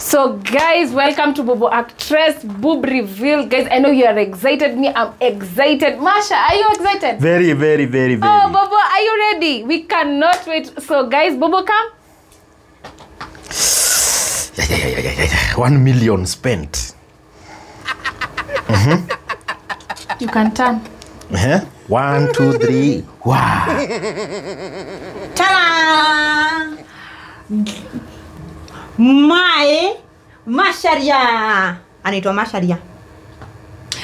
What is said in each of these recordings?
So guys, welcome to Bobo Actress Boob Reveal. Guys, I know you are excited. Me, I'm excited. Masha, are you excited? Very. Oh, Bobo, are you ready? We cannot wait. So guys, Bobo, come. 1 million spent. You can turn. 1, 2, 3. Wow. Ta-da! Masharia. Anaitwa Masharia.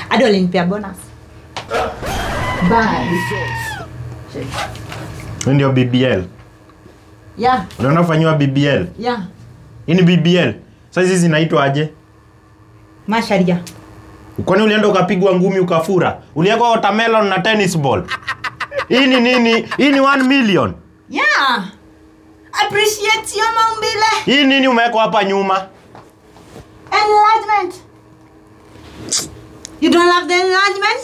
Ado alinipea bonus. Bye. Ndio BBL. Yeah. Unafanywa BBL? Yeah. Hii ni BBL. Sasa hizi zinaitwa aje? Masharia. Kwani ulienda ukapigwa ngumi ukafura? Uliweka watermelon na tennis ball. Hii ni nini? Hii ni 1 million. Yeah. Appreciate your maumbile. Hii nini umeweka hapa nyuma? Enlargement. You don't love the enlargement?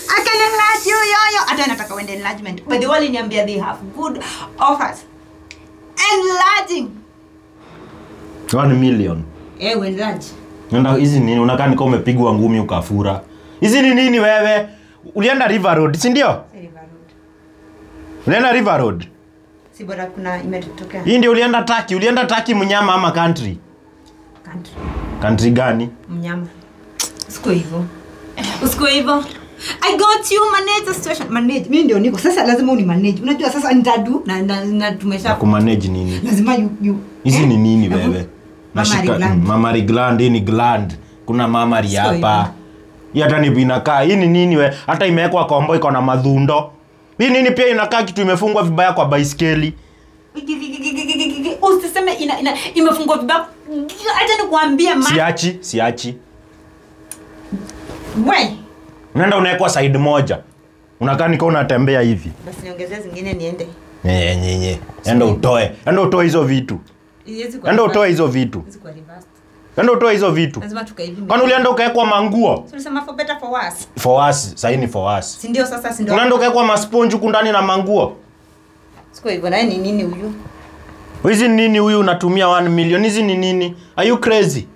I can enlarge you, yo. Ata nataka wende enlargement. But the wali niambia they have good offers. Enlarging. 1 million. Enlarge. Nenda hizi nini? Unakaa ni kama umepigwa ngumi ukafura. Hizi ni nini wewe? Ulienda River Road, si ndio? River Road. Ulienda River Road. Si bora kuna imetokea. Hii ndio ulienda Turkey. Ulienda Turkey mnyama ama country? Country. Country gani? Mnyama. Usiku hivyo. I got you, manage the situation. Manage. Mimi ndio niko. Sasa lazima unimanage. Unajua sasa nitadu na tumesha kumanage nini? Lazima you. Hizi ni nini wewe? Mammary gland, hii ni gland. Kuna mammary hapa. Hii hata ni inakaa. Hii ni nini wewe? Hata imewekwa kombo iko na madhundo. Hii nini pia inakaa kitu imefungwa vibaya kwa baiskeli. Usiseme imefungwa vibaya. Acha nikuambie Siachi. Wewe. Unaenda unawekwa side moja. Unakaa niko unatembea hivi. Basi niongezee zingine niende. Nye. Enda utoe hizo vitu. Enda utoe hizo vitu. Lazima tukaivi. Kwani ulienda ukawekwa manguo? Tulisema for better for worse. For worse, sasa ni for worse. Si ndio sasa si ndio. Unaenda ukawekwa masponge huko ndani na manguo. Siko hivyo na nini huyu? Hizi nini huyu unatumia 1 million? Hizi ni nini? Are you crazy?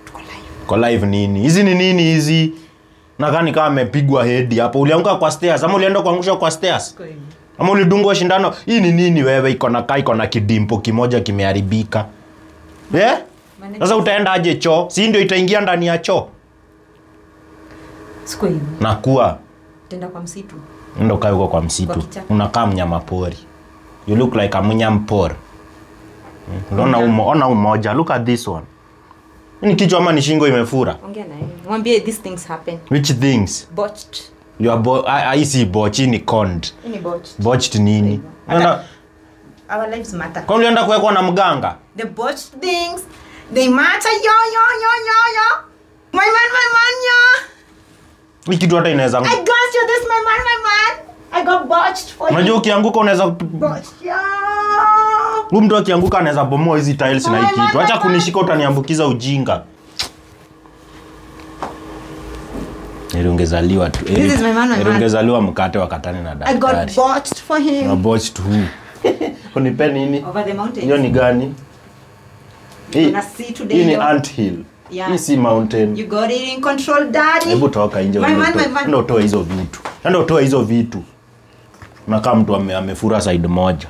Tuko live. Kwa live nini? Hizi ni nini hizi? Nakani kama amepigwa head hapo. Ulianguka kwa stairs ama ulienda kuangusha kwa stairs? Siko hivyo. Ama ulidungwa shindano? Hii ni nini wewe? Iko na kidimpo kimoja kimeharibika. Sasa utaenda aje choo? Si ndio itaingia ndani ya choo? Siko hivyo. Nakuwa Tenda kwa msitu. Ndio kae huko kwa msitu. Unakaa mnyama pori. You look like a mnyama pori. Ona umoja. Look at this one. Ni kichwa ama ni shingo imefura? Ongea na yeye. Mwambie these things happen. Which things? Botched. You are I see botched ni conned. Ni botched. Botched nini? Our lives matter. Kwa ulienda kuwekwa na mganga? The botched things they matter yo. My man yo. Hiki kitu hata inaweza I got you this my man. I got botched for you. Unajua ukianguka unaweza botched yo. Mtu akianguka anaweza bomoa hizi tiles na hiki kitu. Acha kunishika utaniambukiza ujinga. Ungezaliwa tu. Ungezaliwa mkate wakatani na daktari. I got botched for him. Na botched who? Unipe nini? Over the mountain. Hiyo ni gani? Hii ni ant hill. Yeah. Hii si mountain. You got it in control, daddy. Hebu toka nje. Ndio utoe hizo vitu. Unakaa mtu amefura side moja.